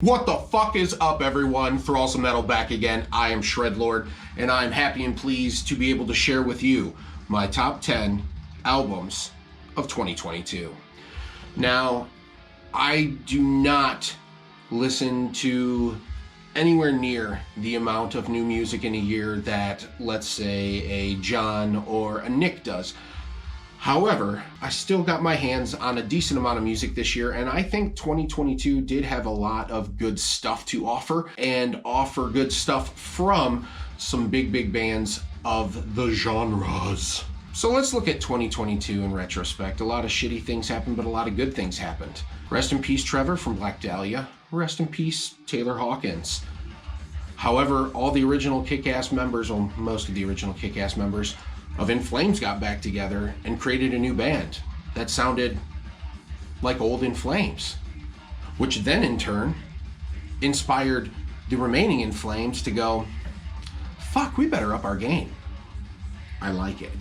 What the fuck is up, everyone? Thralls of Metal back again. I am Shredlord, and I'm happy and pleased to be able to share with you my top 10 albums of 2022. Now, I do not listen to anywhere near the amount of new music in a year that, let's say, a John or a Nick does. However, I still got my hands on a decent amount of music this year, and I think 2022 did have a lot of good stuff to offer, and offer good stuff from some big bands of the genres. So let's look at 2022 in retrospect. A lot of shitty things happened, but a lot of good things happened. Rest in peace, Trevor from Black Dahlia. Rest in peace, Taylor Hawkins. However, all the original Kick-Ass members, or most of the original Kick-Ass members, of In Flames got back together and created a new band that sounded like old In Flames, which then in turn inspired the remaining In Flames to go, fuck, we better up our game. I like it.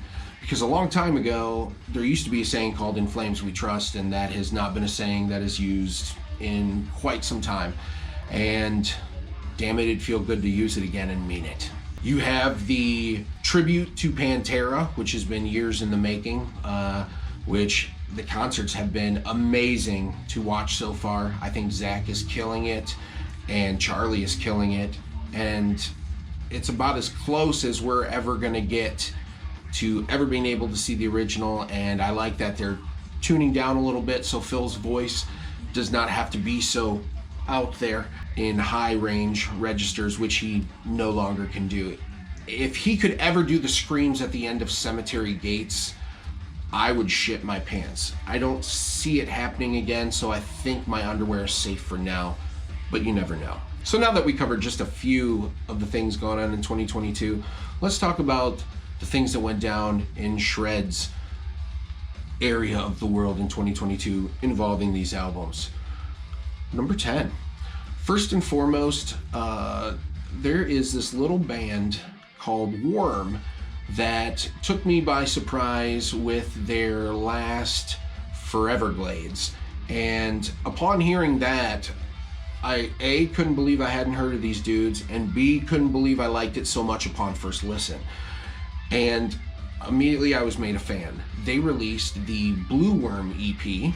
Because a long time ago, there used to be a saying called In Flames We Trust, and that has not been a saying that is used in quite some time. And damn it, it'd feel good to use it again and mean it. You have the tribute to Pantera, which has been years in the making, which the concerts have been amazing to watch so far. I think Zach is killing it, and Charlie is killing it, and it's about as close as we're ever gonna get to ever being able to see the original. And I like that they're tuning down a little bit so Phil's voice does not have to be so out there in high range registers, which he no longer can do. If he could ever do the screams at the end of Cemetery Gates, I would shit my pants. I don't see it happening again, so I think my underwear is safe for now, but you never know. So now that we covered just a few of the things going on in 2022, let's talk about the things that went down in Shred's area of the world in 2022 involving these albums. Number 10. First and foremost, there is this little band called Worm that took me by surprise with their last Foreverglades. And upon hearing that, I A, couldn't believe I hadn't heard of these dudes, and B, couldn't believe I liked it so much upon first listen. And immediately I was made a fan. They released the Blue Worm EP.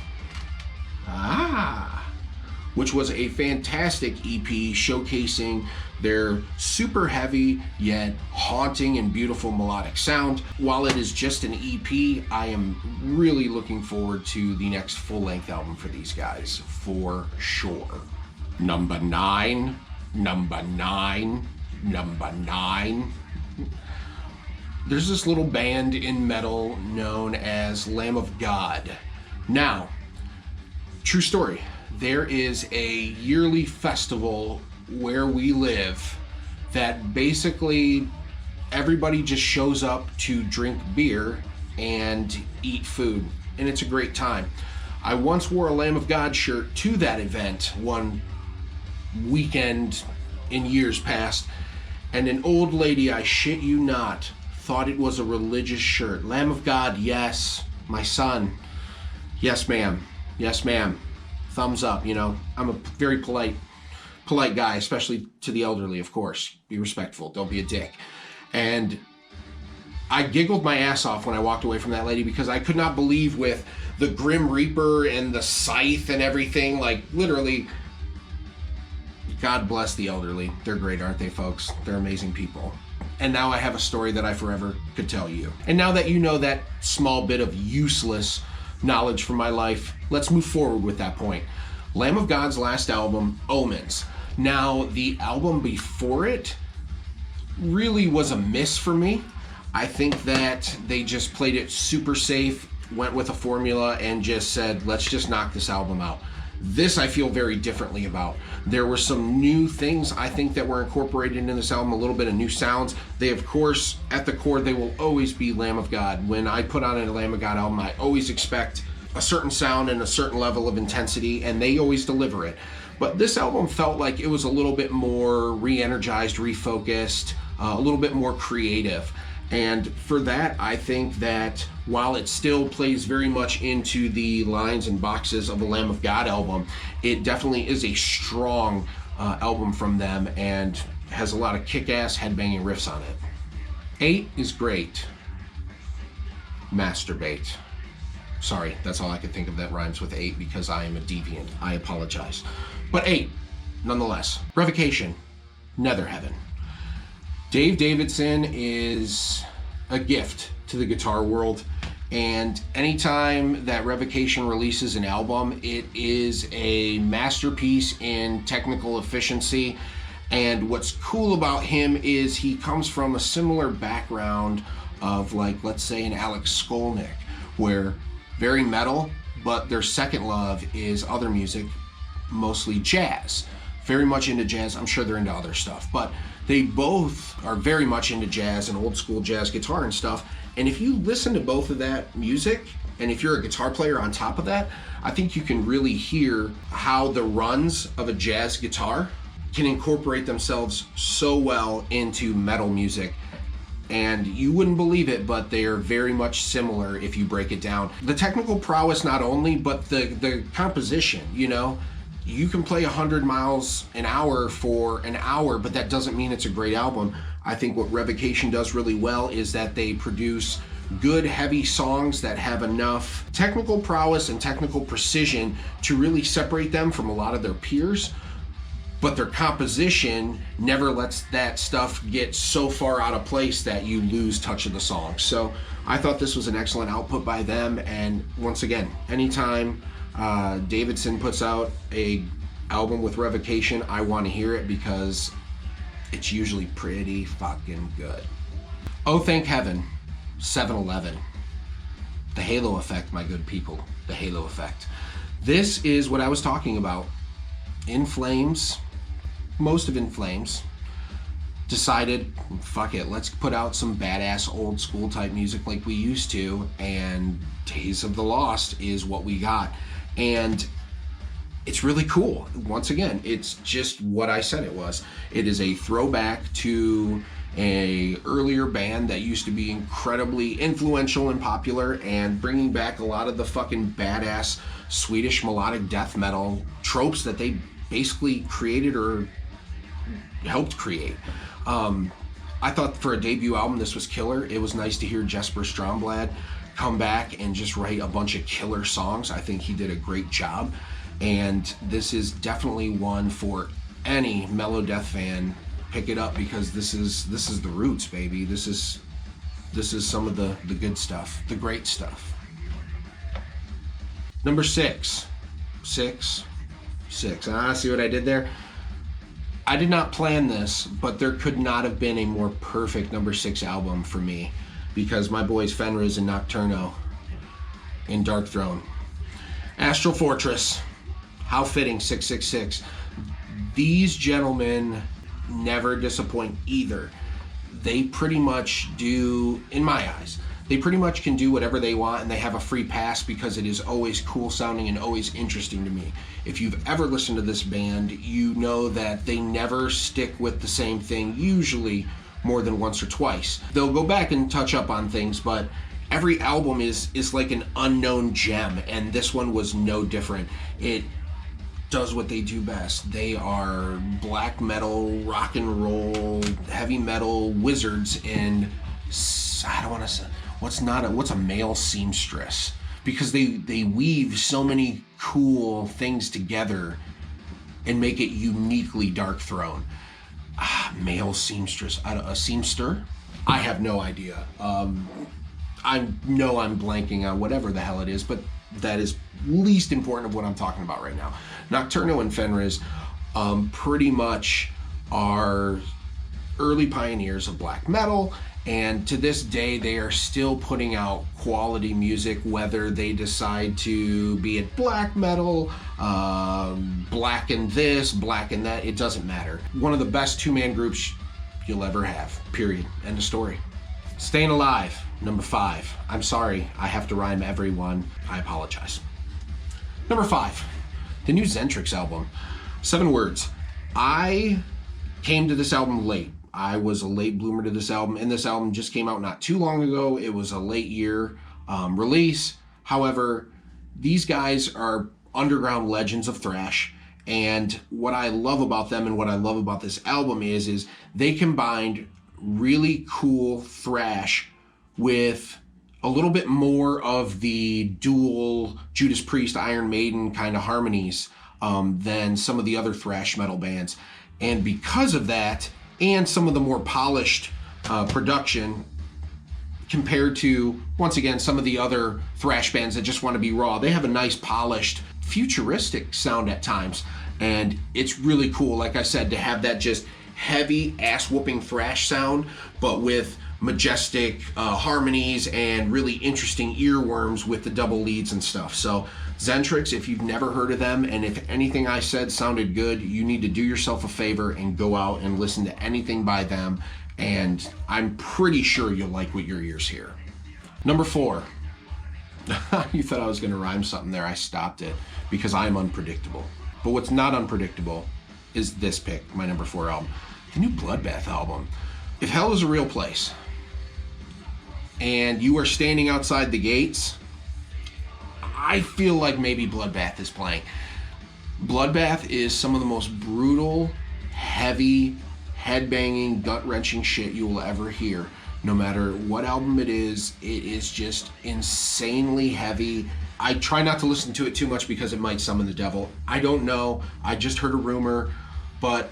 Which was a fantastic EP showcasing their super heavy yet haunting and beautiful melodic sound. While it is just an EP, I am really looking forward to the next full-length album for these guys, for sure. Number 9. There's this little band in metal known as Lamb of God. Now, true story. There is a yearly festival where we live that basically everybody just shows up to drink beer and eat food, and it's a great time. I once wore a Lamb of God shirt to that event one weekend in years past, and an old lady, I shit you not, thought it was a religious shirt. Lamb of God, yes. My son, yes ma'am, yes ma'am. Thumbs up, you know. I'm a very polite guy, especially to the elderly, of course. Be respectful, don't be a dick. And I giggled my ass off when I walked away from that lady, because I could not believe, with the Grim Reaper and the scythe and everything, like literally, God bless the elderly. They're great, aren't they, folks? They're amazing people. And now I have a story that I forever could tell you. And now that you know that small bit of useless knowledge from my life, let's move forward with that point. Lamb of God's last album, Omens. Now, the album before it really was a miss for me. I think that they just played it super safe, went with a formula, and just said, let's just knock this album out. This I feel very differently about. There were some new things I think that were incorporated into this album, a little bit of new sounds. They, of course, at the core, they will always be Lamb of God. When I put on a Lamb of God album, I always expect a certain sound and a certain level of intensity, and they always deliver it. But this album felt like it was a little bit more re-energized, refocused, a little bit more creative. And for that, I think that while it still plays very much into the lines and boxes of a Lamb of God album, it definitely is a strong album from them and has a lot of kick-ass headbanging riffs on it. 8 is great. Masturbate. Sorry, that's all I could think of that rhymes with 8 because I am a deviant. I apologize. But 8, nonetheless. Revocation Netherheavn. Dave Davidson is a gift to the guitar world, and anytime that Revocation releases an album, it is a masterpiece in technical efficiency. And what's cool about him is he comes from a similar background of, like, let's say an Alex Skolnick, where very metal, but their second love is other music, mostly jazz. Very much into jazz. I'm sure they're into other stuff, but they both are very much into jazz and old school jazz guitar and stuff. And if you listen to both of that music, and if you're a guitar player on top of that, I think you can really hear how the runs of a jazz guitar can incorporate themselves so well into metal music. And you wouldn't believe it, but they are very much similar if you break it down. The technical prowess not only, but the composition, you know? You can play 100 miles an hour for an hour, but that doesn't mean it's a great album. I think what Revocation does really well is that they produce good, heavy songs that have enough technical prowess and technical precision to really separate them from a lot of their peers, but their composition never lets that stuff get so far out of place that you lose touch of the song. So I thought this was an excellent output by them, and once again, anytime Davidson puts out a album with Revocation, I want to hear it because it's usually pretty fucking good. Oh, thank heaven, 7-Eleven. The halo effect, my good people, the halo effect. This is what I was talking about. In Flames, most of In Flames, decided, fuck it, let's put out some badass old school type music like we used to, and Days of the Lost is what we got. And it's really cool. Once again, it's just what I said it was. It is a throwback to a earlier band that used to be incredibly influential and popular, and bringing back a lot of the fucking badass Swedish melodic death metal tropes that they basically created or helped create. I thought for a debut album, this was killer. It was nice to hear Jesper Stromblad come back and just write a bunch of killer songs. I think he did a great job, and this is definitely one for any mellow death fan. Pick it up because this is the roots, baby. This is some of the good stuff, the great stuff. Number 6. See what I did there? I did not plan this, but there could not have been a more perfect number 6 album for me, because my boys Fenris and Nocturno in Darkthrone. Astral Fortress, how fitting, 666. These gentlemen never disappoint either. They pretty much do, in my eyes, they pretty much can do whatever they want, and they have a free pass because it is always cool sounding and always interesting to me. If you've ever listened to this band, you know that they never stick with the same thing, usually more than once or twice. They'll go back and touch up on things, but every album is like an unknown gem, and this one was no different. It does what they do best. They are black metal, rock and roll, heavy metal wizards, and I don't want to say, what's a male seamstress? Because they weave so many cool things together and make it uniquely Darkthrone. Male seamstress, a seamster? I have no idea. I know I'm blanking on whatever the hell it is, but that is least important of what I'm talking about right now. Nocturno and Fenris pretty much are early pioneers of black metal, and to this day they are still putting out quality music, whether they decide to be it black metal, black and this, black and that, it doesn't matter. One of the best two-man groups you'll ever have, period, end of story. Staying Alive, number 5. I'm sorry, I have to rhyme everyone. I apologize. Number 5, the new Zentrix album. 7 words. I came to this album late. I was a late bloomer to this album, and this album just came out not too long ago. It was a late year release. However, these guys are underground legends of thrash, and what I love about them and what I love about this album is they combined really cool thrash with a little bit more of the dual Judas Priest, Iron Maiden kind of harmonies than some of the other thrash metal bands. And because of that, and some of the more polished production compared to, once again, some of the other thrash bands that just want to be raw, they have a nice polished, futuristic sound at times. And it's really cool, like I said, to have that just heavy ass-whooping thrash sound, but with majestic harmonies and really interesting earworms with the double leads and stuff. So Zentrix, if you've never heard of them, and if anything I said sounded good, you need to do yourself a favor and go out and listen to anything by them, and I'm pretty sure you'll like what your ears hear. Number 4. You thought I was going to rhyme something there. I stopped it because I'm unpredictable. But what's not unpredictable is this pick, my number 4 album, the new Bloodbath album. If hell is a real place and you are standing outside the gates, I feel like maybe Bloodbath is playing. Bloodbath is some of the most brutal, heavy, head-banging, gut-wrenching shit you will ever hear. No matter what album it is just insanely heavy. I try not to listen to it too much because it might summon the devil. I don't know. I just heard a rumor, but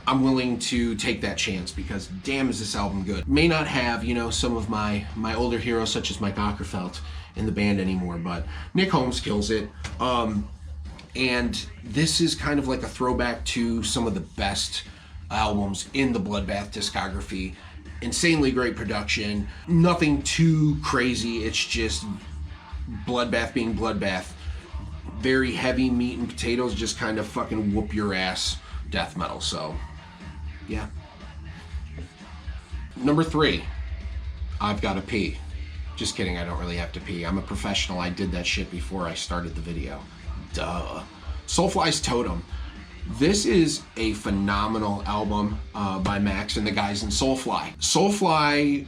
I'm willing to take that chance because damn is this album good. May not have, you know, some of my older heroes such as Mike Ockerfeldt in the band anymore, but Nick Holmes kills it. And this is kind of like a throwback to some of the best albums in the Bloodbath discography. Insanely great production, nothing too crazy, it's just Bloodbath being Bloodbath. Very heavy meat and potatoes, just kind of fucking whoop your ass death metal. So yeah. Number 3, I've Gotta Pee. Just kidding, I don't really have to pee. I'm a professional, I did that shit before I started the video. Duh. Soulfly Totem. This is a phenomenal album by Max and the guys in Soulfly. Soulfly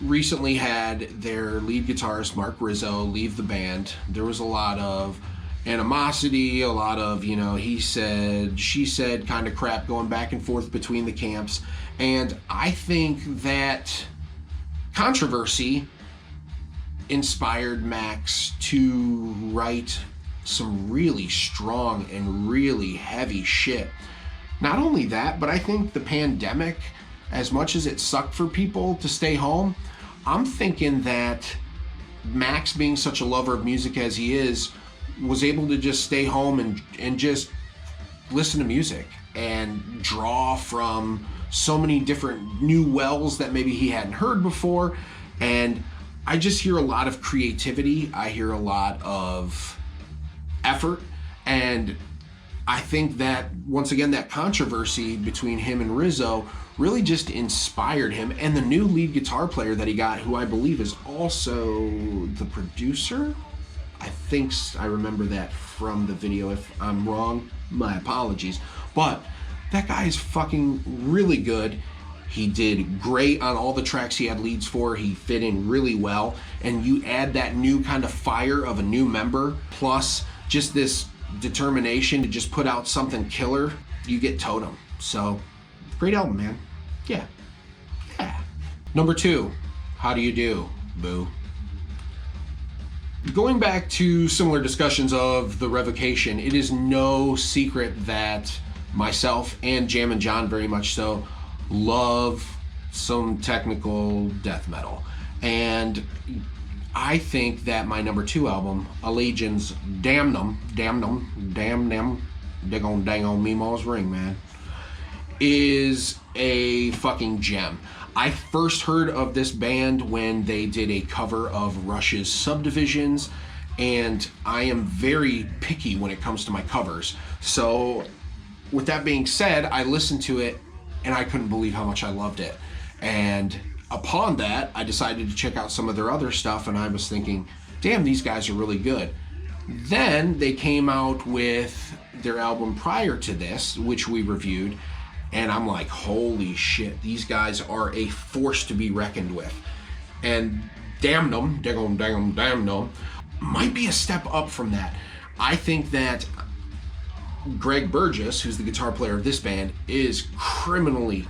recently had their lead guitarist Mark Rizzo leave the band. There was a lot of animosity, a lot of, you know, he said, she said kind of crap going back and forth between the camps. And I think that controversy inspired Max to write some really strong and really heavy shit. Not only that, but I think the pandemic, as much as it sucked for people to stay home, I'm thinking that Max, being such a lover of music as he is, was able to just stay home and just listen to music and draw from so many different new wells that maybe he hadn't heard before. And I just hear a lot of creativity. I hear a lot of effort, and I think that once again that controversy between him and Rizzo really just inspired him, and the new lead guitar player that he got, who I believe is also the producer. I think I remember that from the video. If I'm wrong, my apologies, but that guy is fucking really good. He did great on all the tracks he had leads for. He fit in really well, and you add that new kind of fire of a new member plus just this determination to just put out something killer, you get Totem. So, great album, man. Yeah. Number 2, How Do You Do, Boo? Going back to similar discussions of the Revocation, it is no secret that myself and Jam and John very much so love some technical death metal. And I think that my number 2 album, Allegaeon Damnum, they gon' dang on Meemaw's ring, man, is a fucking gem. I first heard of this band when they did a cover of Rush's Subdivisions, and I am very picky when it comes to my covers. So with that being said, I listened to it and I couldn't believe how much I loved it. And upon that, I decided to check out some of their other stuff, and I was thinking, damn, these guys are really good. Then they came out with their album prior to this, which we reviewed, And I'm like, holy shit, these guys are a force to be reckoned with. And Damnum, Damnum, might be a step up from that. I think that Greg Burgess, who's the guitar player of this band, is criminally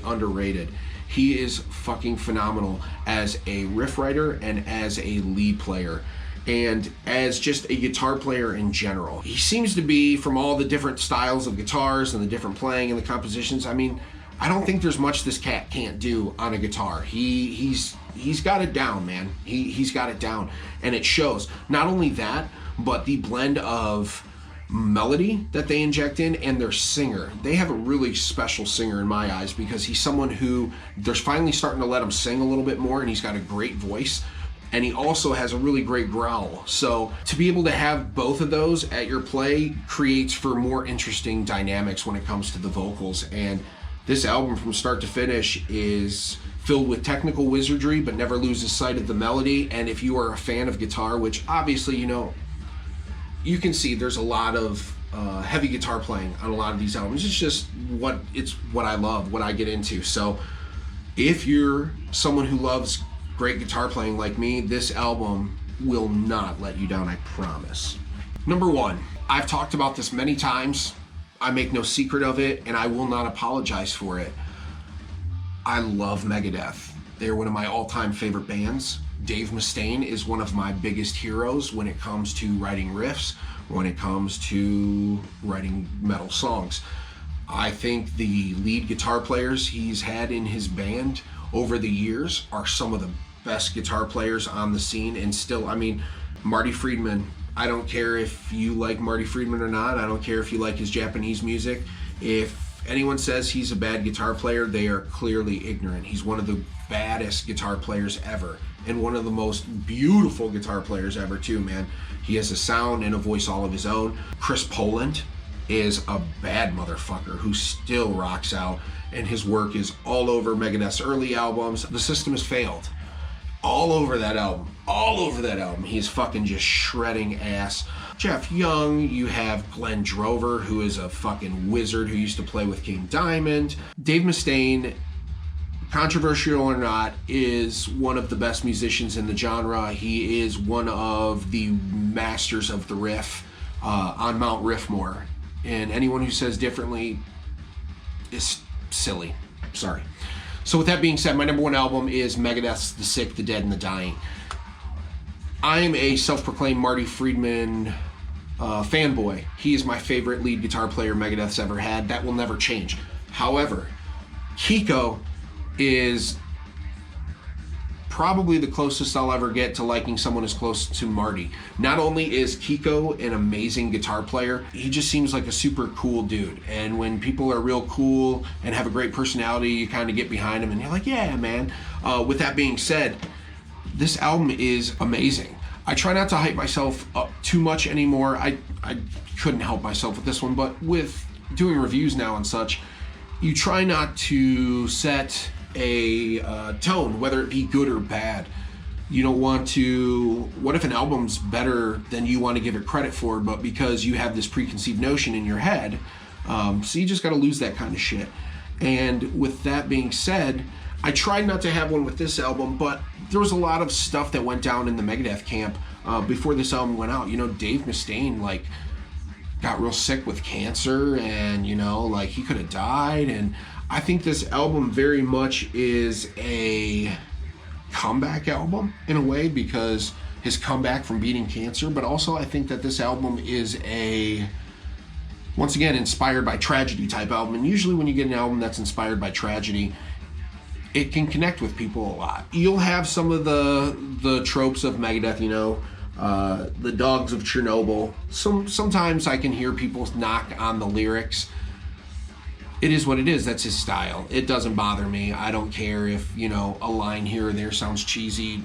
underrated. He is fucking phenomenal as a riff writer and as a lead player, and as just a guitar player in general. He seems to be, from all the different styles of guitars and the different playing and the compositions, I mean, I don't think there's much this cat can't do on a guitar. He's got it down, man. He's got it down, and it shows. Not only that, but the blend of melody that they inject in and their singer. They have a really special singer in my eyes, because he's someone who they're finally starting to let him sing a little bit more, and he's got a great voice, and he also has a really great growl. So to be able to have both of those at your play creates for more interesting dynamics when it comes to the vocals. And this album from start to finish is filled with technical wizardry but never loses sight of the melody. And if you are a fan of guitar, which obviously, you know, you can see there's a lot of heavy guitar playing on a lot of these albums. It's just what I love, what I get into. So if you're someone who loves great guitar playing like me, this album will not let you down, I promise. Number 1, I've talked about this many times. I make no secret of it, and I will not apologize for it. I love Megadeth. They're one of my all-time favorite bands. Dave Mustaine is one of my biggest heroes when it comes to writing riffs, when it comes to writing metal songs. I think the lead guitar players he's had in his band over the years are some of the best guitar players on the scene. And still, I mean, Marty Friedman, I don't care if you like Marty Friedman or not. I don't care if you like his Japanese music. If anyone says he's a bad guitar player, they are clearly ignorant. He's one of the baddest guitar players ever, and one of the most beautiful guitar players ever too, man. He has a sound and a voice all of his own. Chris Poland is a bad motherfucker who still rocks out, and his work is all over Megadeth's early albums. The System Has Failed, all over that album. He's fucking just shredding ass. Jeff Young, you have Glenn Drover, who is a fucking wizard who used to play with King Diamond. Dave Mustaine, controversial or not, is one of the best musicians in the genre. He is one of the masters of the riff on Mount Riffmore. And anyone who says differently is silly. Sorry. So with that being said, my number 1 album is Megadeth's The Sick, The Dead, and The Dying. I'm a self-proclaimed Marty Friedman fanboy. He is my favorite lead guitar player Megadeth's ever had. That will never change. However, Kiko is probably the closest I'll ever get to liking someone as close to Marty. Not only is Kiko an amazing guitar player, he just seems like a super cool dude. And when people are real cool and have a great personality, you kind of get behind them and you're like, yeah, man. With that being said, this album is amazing. I try not to hype myself up too much anymore. I couldn't help myself with this one, but with doing reviews now and such, you try not to set a tone, whether it be good or bad. You don't want to, what if an album's better than you want to give it credit for, but because you have this preconceived notion in your head, so you just got to lose that kind of shit. And with that being said, I tried not to have one with this album, but there was a lot of stuff that went down in the Megadeth camp before this album went out. You know, Dave Mustaine, like, got real sick with cancer, and, you know, like, he could have died. And I think this album very much is a comeback album in a way, because his comeback from beating cancer, but also I think that this album is a, once again, inspired by tragedy type album. And usually when you get an album that's inspired by tragedy, it can connect with people a lot. You'll have some of the tropes of Megadeth, you know, the dogs of Chernobyl. Sometimes I can hear people knock on the lyrics. It is what it is. That's his style. It doesn't bother me. I don't care if, you know, a line here or there sounds cheesy.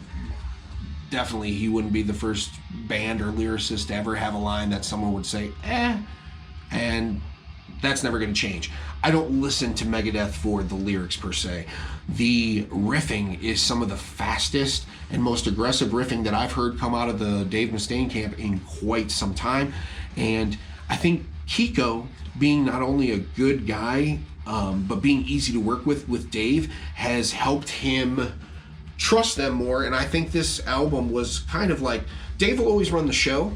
Definitely he wouldn't be the first band or lyricist to ever have a line that someone would say, and that's never going to change. I don't listen to Megadeth for the lyrics per se. The riffing is some of the fastest and most aggressive riffing that I've heard come out of the Dave Mustaine camp in quite some time. And I think Kiko, being not only a good guy, but being easy to work with Dave has helped him trust them more. And I think this album was kind of like, Dave will always run the show,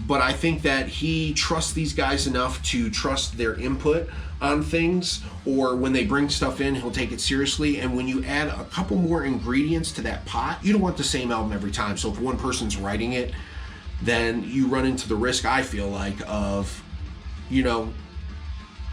but I think that he trusts these guys enough to trust their input on things, or when they bring stuff in, he'll take it seriously. And when you add a couple more ingredients to that pot, you don't want the same album every time. So if one person's writing it, then you run into the risk, I feel like, of, you know,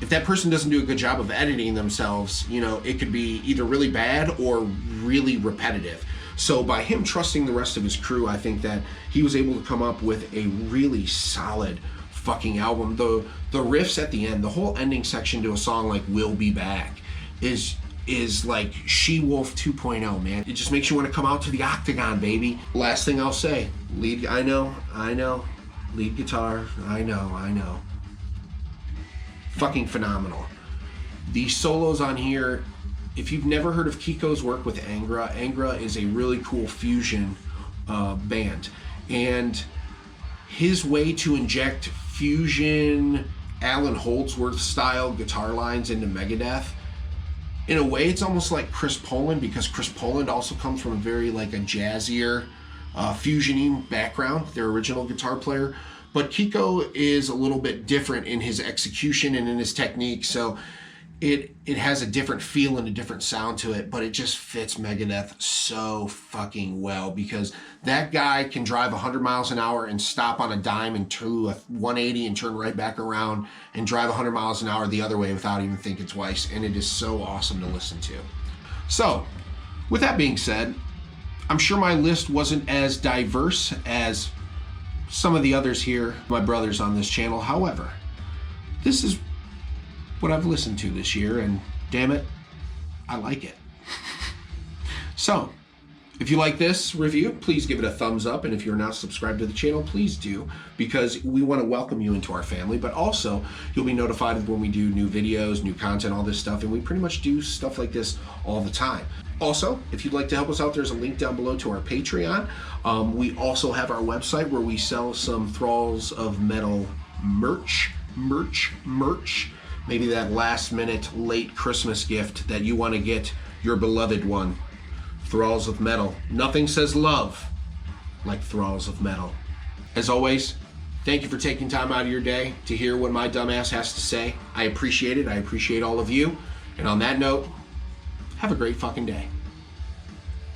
if that person doesn't do a good job of editing themselves, you know, it could be either really bad or really repetitive. So by him trusting the rest of his crew, I think that he was able to come up with a really solid fucking album. The riffs at the end, the whole ending section to a song like We'll Be Back is like She-Wolf 2.0, man. It just makes you want to come out to the octagon, baby. Last thing I'll say, lead, I know, lead guitar, I know. Fucking phenomenal. The solos on here, if you've never heard of Kiko's work with Angra, Angra is a really cool fusion band. And his way to inject fusion, Alan Holdsworth style guitar lines into Megadeth, in a way it's almost like Chris Poland, because Chris Poland also comes from a very like a jazzier fusion-y background, their original guitar player. But Kiko is a little bit different in his execution and in his technique, so it has a different feel and a different sound to it, but it just fits Megadeth so fucking well, because that guy can drive 100 miles an hour and stop on a dime and do a 180 and turn right back around and drive 100 miles an hour the other way without even thinking twice, and it is so awesome to listen to. So, with that being said, I'm sure my list wasn't as diverse as some of the others here, my brothers on this channel. However, this is what I've listened to this year, and damn it, I like it. So, if you like this review, please give it a thumbs up, and if you're not subscribed to the channel, please do, because we want to welcome you into our family, but also you'll be notified when we do new videos, new content, all this stuff, and we pretty much do stuff like this all the time. Also, if you'd like to help us out, there's a link down below to our Patreon. We also have our website where we sell some Thralls of Metal merch. Maybe that last minute late Christmas gift that you want to get your beloved one. Thralls of Metal. Nothing says love like Thralls of Metal. As always, thank you for taking time out of your day to hear what my dumbass has to say. I appreciate it. I appreciate all of you. And on that note, have a great fucking day.